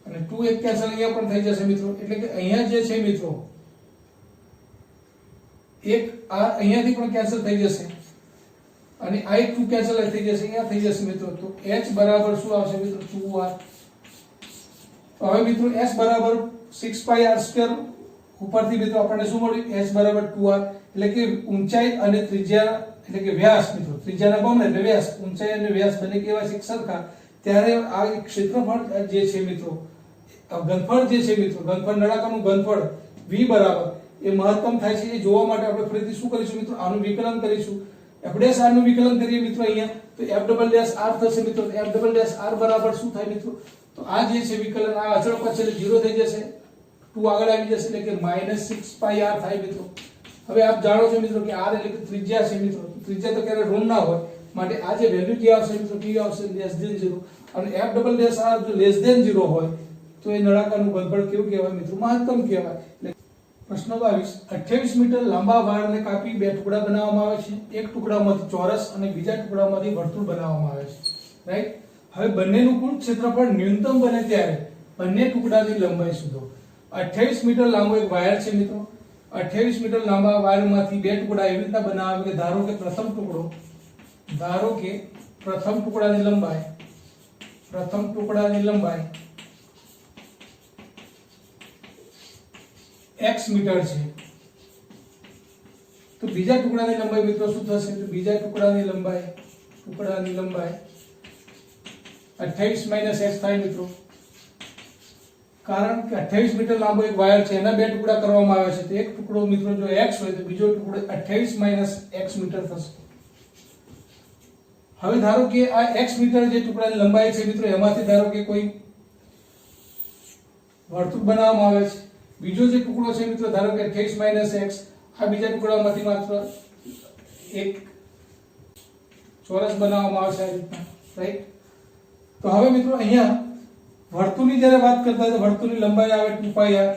અને 2 એક કેન્સલ અહીંયા પણ થઈ જશે મિત્રો એટલે કે અહીંયા જે છે મિત્રો એક આ અહીંયાથી પણ કેન્સલ થઈ જશે અને આ એક 2 કેન્સલ થઈ જશે અહીંયા થઈ જશે મિત્રો તો h બરાબર શું આવશે મિત્રો 2r તો હવે મિત્રો s બરાબર 6πr² ઉપરથી મિત્રો આપણને શું મળ્યું h બરાબર 2r એટલે કે ઊંચાઈ અને ત્રિજ્યા એટલે કે વ્યાસ મિત્રો ત્રિજ્યાના બમણા એટલે વ્યાસ ઊંચાઈ અને વ્યાસ બંને કેવા છે સરખા ત્યારે આ ક્ષેત્રફળ જે છે મિત્રો ઘનફળ જે છે મિત્રો ઘનફળ નળાકારનું ઘનફળ v બરાબર એ મહત્તમ થાય છે એ જોવા માટે આપણે ફરીથી શું કરીશું મિત્રો આનું વિકલન કરીશું f'(r) નું વિકલન કરીએ મિત્રો અહીંયા તો f'(r) થશે મિત્રો f'(r) બરાબર શું થાય મિત્રો તો આ જે છે વિકલન આ અચળ પદ છે એટલે 0 થઈ જશે 2 આગળ આવી જશે એટલે કે -6πr થાય મિત્રો હવે આપ જાણો છો મિત્રો કે r એટલે કે ત્રિજ્યા છે મિત્રો ત્રિજ્યા તો ક્યારે ઋણ ના હોય માટે આ જે વેલ્યુ જે આવશે મિત્રો p આવશે <0 અને f'(r) જો <0 હોય તો એ નળાકારનું ઘનફળ કેવું કહેવાય મિત્રો મહત્તમ કહેવાય એટલે પ્રશ્ન 22 28 મીટર લાંબા વાળને કાપી બે ટુકડા બનાવવામાં આવે છે એક ટુકડામાંથી ચોરસ અને બીજા ટુકડામાંથી વર્તુળ બનાવવામાં આવે છે રાઈટ હવે બંનેનું કુલ ક્ષેત્રફળ ન્યૂનતમ બને ત્યારે બંને ટુકડાની લંબાઈ શોધો 28 મીટર લાંબો એક વાયર છે મિત્રો 28 મીટર લાંબા વાયરમાંથી બે ટુકડા એવી રીતે બનાવે કે ધારો કે પ્રથમ ટુકડાની લંબાઈ x મીટર છે તો બીજા ટુકડાની લંબાઈ મિત્રો શું થશે તો બીજા ટુકડાની લંબાઈ 28 - x થાય મિત્રો કારણ કે 28 મીટર લાંબો એક વાયર છે એના બે ટુકડા કરવામાં આવે છે તો એક ટુકડો મિત્રો જો x હોય તો બીજો ટુકડો 28 - x મીટર થશે હવે ધારો કે આ x મીટર જે ટુકડાની લંબાઈ છે મિત્રો એમાંથી ધારો કે કોઈ વર્તુળ બનાવવામાં આવે છે બીજો જે ટુકડો છે મિત્રો ધારો કે 28 - x આ બીજા ટુકડામાંથી માત્ર એક ચોરસ બનાવવામાં આવશે આ રીતના રાઈટ તો હવે મિત્રો અહીંયા વર્તુળની જ્યારે વાત કરતા હોય તો વર્તુળની લંબાઈ આવે 2πr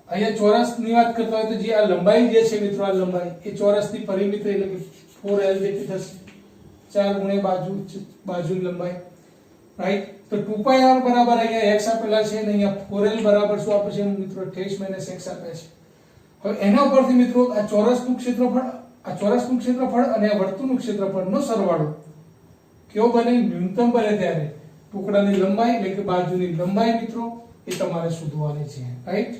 અહીંયા ચોરસની વાત કરતા હોય તો જે આ લંબાઈ જે છે મિત્રો આ લંબાઈ એ ચોરસની પરિમિતિ એટલે કે 4l જેટલી થશે 4 ગુણ્યા બાજુની લંબાઈ રાઈટ। તો 2πr બરાબર અહીંયા x આપેલા છે અને અહીંયા 4l બરાબર શું આપે છે મિત્રો 28 - x આપે છે। હવે એના ઉપરથી મિત્રો આ ચોરસનું ક્ષેત્રફળ અને આ વર્તુળનું ક્ષેત્રફળનો સરવાળો કેવો બને, ન્યૂનતમ બને ત્યારે ટુકડાની લંબાઈ એટલે કે બાજુની લંબાઈ મિત્રો એ તમારે શોધવાની છે, રાઈટ।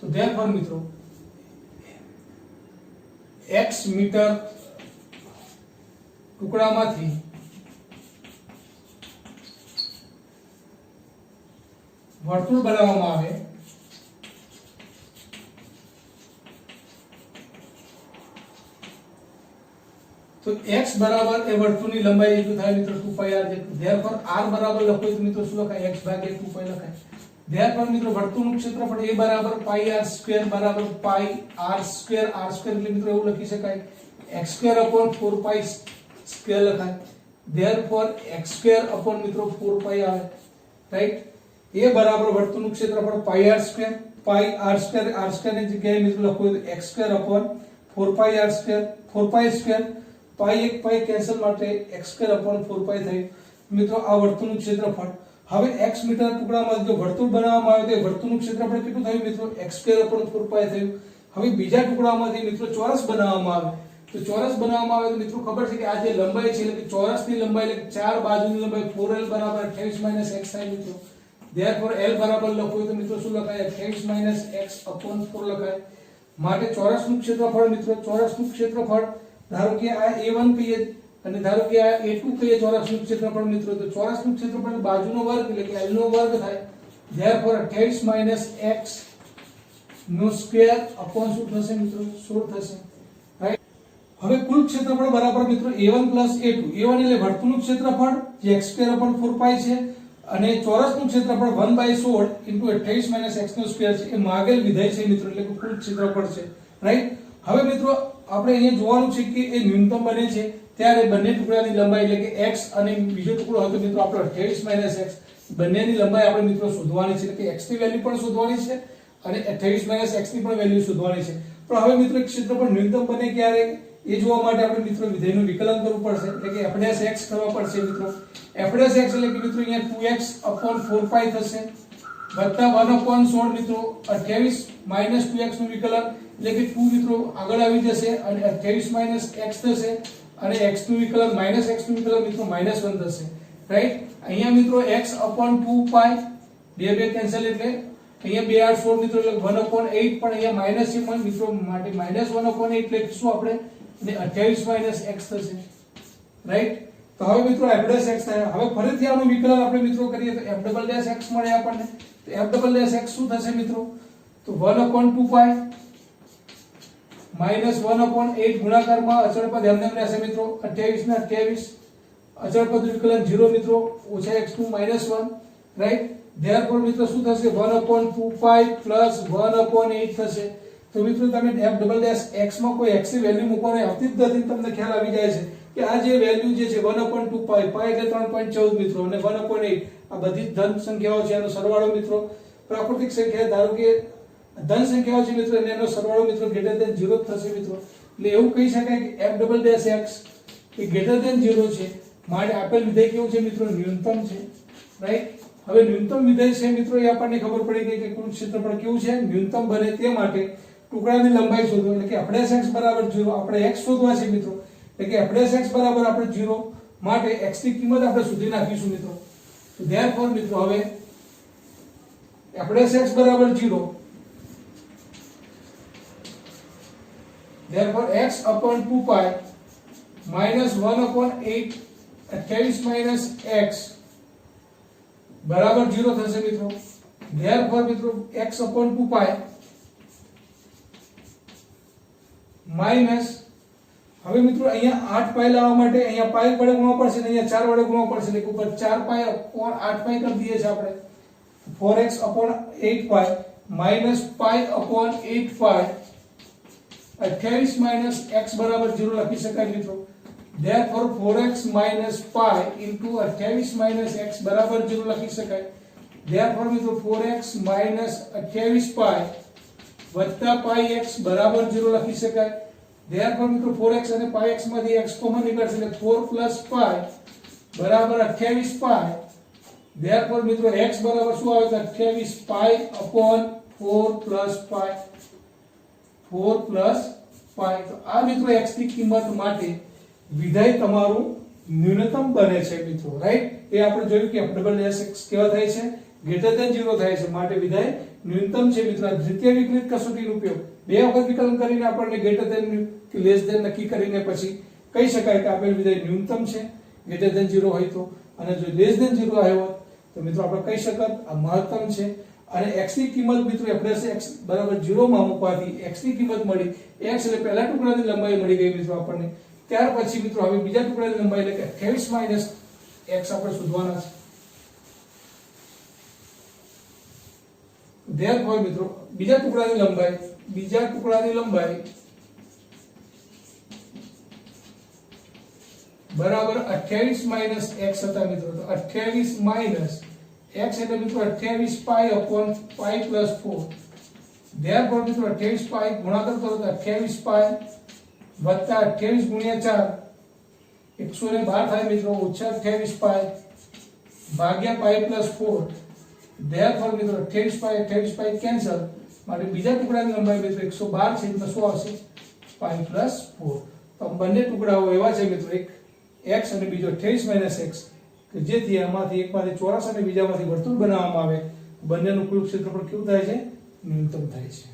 તો therefore મિત્રો x મીટર ટુકડામાંથી વર્તુળ બનાવવામાં આવે તો x બરાબર એ વર્તુળની લંબાઈ એટલું થાય મિત્રો 2πr જેટલું। therefore r બરાબર લખો તો મિત્રો શું લખાય, x ભાગ્યા 2π લખાય। therefore મિત્રો વર્તુળનું ક્ષેત્રફળ a બરાબર πr² બરાબર πr², r² એટલે મિત્રો એવું લખી શકાય x²/4π² લખાય। therefore x² મિત્રો 4π આવે, રાઈટ। a બરાબર વર્તુળનું ક્ષેત્રફળ πr² ની જગ્યાએ મિત્રો લખો તો x²/4πr², 4π² પાઈ કેન્સલ માટે x²/4π થાય મિત્રો આ વર્તુળનું ક્ષેત્રફળ। હવે x મીટર ટુકડામાં જો વર્તુળ બનાવવામાં આવે તો વર્તુળનું ક્ષેત્રફળ કેટલું થયું મિત્રો x²/4π થયું। હવે બીજા ટુકડામાંથી મિત્રો ચોરસ બનાવવામાં આવે તો ચોરસ બનાવવામાં આવે તો મિત્રો ખબર છે કે આ જે લંબાઈ છે એટલે કે ચોરસની લંબાઈ એટલે કે ચાર બાજુની લંબાઈ 4l બરાબર 28 - x થાય મિત્રો। therefore l બરાબર લખો તો મિત્રો શું લખાય 28 - x/4 લખાય। માટે ચોરસનું ક્ષેત્રફળ મિત્રો ચોરસનું ક્ષેત્રફળ ધારો કે આ a1 કહીએ અને ધારો કે આ a2 કહીએ ચોરસનું ક્ષેત્રફળ મિત્રો તો ચોરસનું ક્ષેત્રફળ બાજુનો વર્ગ એટલે કે l નો વર્ગ થાય। therefore 28 - x નો સ્ક્વેર અપોન શું થશે મિત્રો 16 થશે, રાઈટ। હવે કુલ ક્ષેત્રફળ બરાબર મિત્રો a1 + a2, a1 એટલે વર્તુળનું ક્ષેત્રફળ જે x²/4π છે અને ચોરસનું ક્ષેત્રફળ 1/16 * 28 - x નો સ્ક્વેર છે એ માગેલ વિધેય છે મિત્રો એટલે કે કુલ ક્ષેત્રફળ છે, રાઈટ। હવે મિત્રો આપણે અહીંયા જોવાનું છે કે એ ન્યૂનતમ બને છે ત્યારે બંને ટુકડાની લંબાઈ એટલે કે x અને બીજો ટુકડો હતો મિત્રો આપણો 28 - x બંનેની લંબાઈ આપણે મિત્રો શોધવાની છે એટલે કે x ની વેલ્યુ પણ શોધવાની છે અને 28 - x ની પણ વેલ્યુ શોધવાની છે। પણ હવે મિત્રો ક્ષેત્રફળ ન્યૂનતમ બને ક્યારે એ જોવા માટે આપણે મિત્રો વિધેયનું વિકલન કરવું પડશે એટલે કે f' કરવા પડશે મિત્રો। f' એટલે કે મિત્રો અહીંયા 2x/4π થશે વત્તા 1/16 મિત્રો 28 - 2x નું વિકલન એટલે કે 2 મિત્રો આગળ આવી જશે અને 28 - x થશે અને x નું વિકલન - x નું વિકલન મિત્રો -1 થશે, રાઈટ। અહીંયા મિત્રો x/2π બે કેન્સલ એટલે અહીંયા 2 8 16 મિત્રો એટલે 1/8 પણ અહીંયા માઈનસ છે પણ મિત્રો માટે -1/8 એટલે શું આપણે અને 28 - x થશે, રાઈટ। તો હવે મિત્રો f' થાય। હવે ફરીથી આનું વિકલન આપણે મિત્રો કરીએ તો f'(x) મળે આપણને। તો f'(x) શું થશે મિત્રો તો 1/2π -1/8 ગુણાકારમાં અચળ પદ એમને રહેશે મિત્રો 28 ને 28 અચળ પદ વિકલન 0 મિત્રો -x2 -1, રાઈટ। therefore મિત્રો શું થશે 1/2π + 1/8 થશે। તો મિત્રો તમે f'(x) માં કોઈ x ની વેલ્યુ મૂકવાની આવતી જ નથી તમને ખ્યાલ આવી જાય છે કે આ જે વેલ્યુ જે છે 1/2π π એટલે 3.14 મિત્રો અને 1/8 આ બધી ધન સંખ્યાઓ છે એનો સરવાળો મિત્રો પ્રાકૃતિક સંખ્યા ધારો કે ધન સંખ્યાઓ છે મિત્રો અને એનો સરવાળો મિત્રો >0 થશે મિત્રો। એટલે એવું કહી શકાય કે f'(x) એ >0 છે માટે આપેલ વિધેય કેવું છે મિત્રો ન્યૂનતમ છે, રાઈટ। હવે ન્યૂનતમ વિધેય છે મિત્રો એ આપણને ખબર પડી ગઈ કે કુલ ક્ષેત્રફળ કેવું છે ન્યૂનતમ બને તે માટે ટુકડાની લંબાઈ શોધો એટલે કે f'(x) બરાબર 0 આપણે x શોધવા છે મિત્રો એટલે કે f'(x) બરાબર આપણે 0 માટે x ની કિંમત આપણે શોધી નાખીશું મિત્રો। તો therefore મિત્રો હવે f'(x) બરાબર 0 therefore x/2π -1/8 28 - x બરાબર 0 થશે મિત્રો। therefore મિત્રો x/2π માઈનસ હવે મિત્રો અહીંયા 8π લાવવા માટે અહીંયા π વડે ગુણવા પડશે અને અહીંયા 4 વડે ગુણવા પડશે એટલે ઉપર 4π upon 8π કરી દઈએ છે આપણે 4x/8π minus π/8π 28 - x બરાબર 0 લખી શકાય મિત્રો। therefore 4x minus π into 28 - x બરાબર 0 લખી શકાય। therefore મિત્રો 4x minus 28π વત્તા πx બરાબર 0 લખી શકાય। ધેરફોર મિત્રો 4x અને pi x માંથી x કોમન નીકળશે એટલે 4 + pi બરાબર 28 pi. ધેરફોર મિત્રો x બરાબર શું આવે તો 28 pi upon 4 + pi. 4 + pi. તો આ મિત્રો x ની કિંમત માટે વિધેય તમારું ન્યૂનતમ બને છે મિત્રો, રાઈટ. એ આપણે જોયું કે f ડબલ x કેવા થાય છે, ગ્રેટર ધેન 0 થાય છે, માટે વિધેય ન્યૂનતમ છે મિત્રો. આ દ્વિતીય વિકલિત કસોટીનો ઉપયોગ બે વખત વિકલન કરીને આપણને ગ્રેટર ધેન કે લેસ ધેન નક્કી કરીને પછી કહી શકાય કે આપેલ વિધેય ન્યૂનતમ છે ગ્રેટર ધેન 0 હોય તો, અને જો લેસ ધેન 0 આવ્યો તો મિત્રો આપણે કહી શકત આ મહત્તમ છે. અને x ની કિંમત મિત્રો આપણે x બરાબર 0 માં મૂકવાથી x ની કિંમત મળી. x એટલે પહેલા ટુકડાની લંબાઈ મળી ગઈ મિત્રો આપણને. ત્યાર પછી મિત્રો હવે બીજા ટુકડાની લંબાઈ એટલે કે 28 - x આપણે શોધવાના છે. ધેરફોર મિત્રો બીજા ટુકડાની લંબાઈ બરાબર 28 - x હતા મિત્રો. તો 28 - x એટલે મિત્રો 28 pi upon pi + 4. ધેરફોર મિત્રો 28 pi ગુણાકાર કરો તો 28 pi વત્તા 28 ગુણ્યા 4 112 થાય મિત્રો, ઓછા 28 pi ભાગ્યા pi + 4. ધેરફોર મિત્રો 28 pi કેન્સલ, માટે બીજા ટુકડાની લંબાઈ મિત્રો 112 છે, તો શું આવશે pi + 4. તો બંને ટુકડાઓ એવા છે મિત્રો, એક x અને બીજો 28 - x, કે જેથી આમાંથી એકમાંથી ચોરસ અને બીજામાંથી વર્તુળ બનાવવામાં આવે, બંનેનું કુલ ક્ષેત્રફળ કેવું થાય છે, ન્યૂનતમ થાય છે.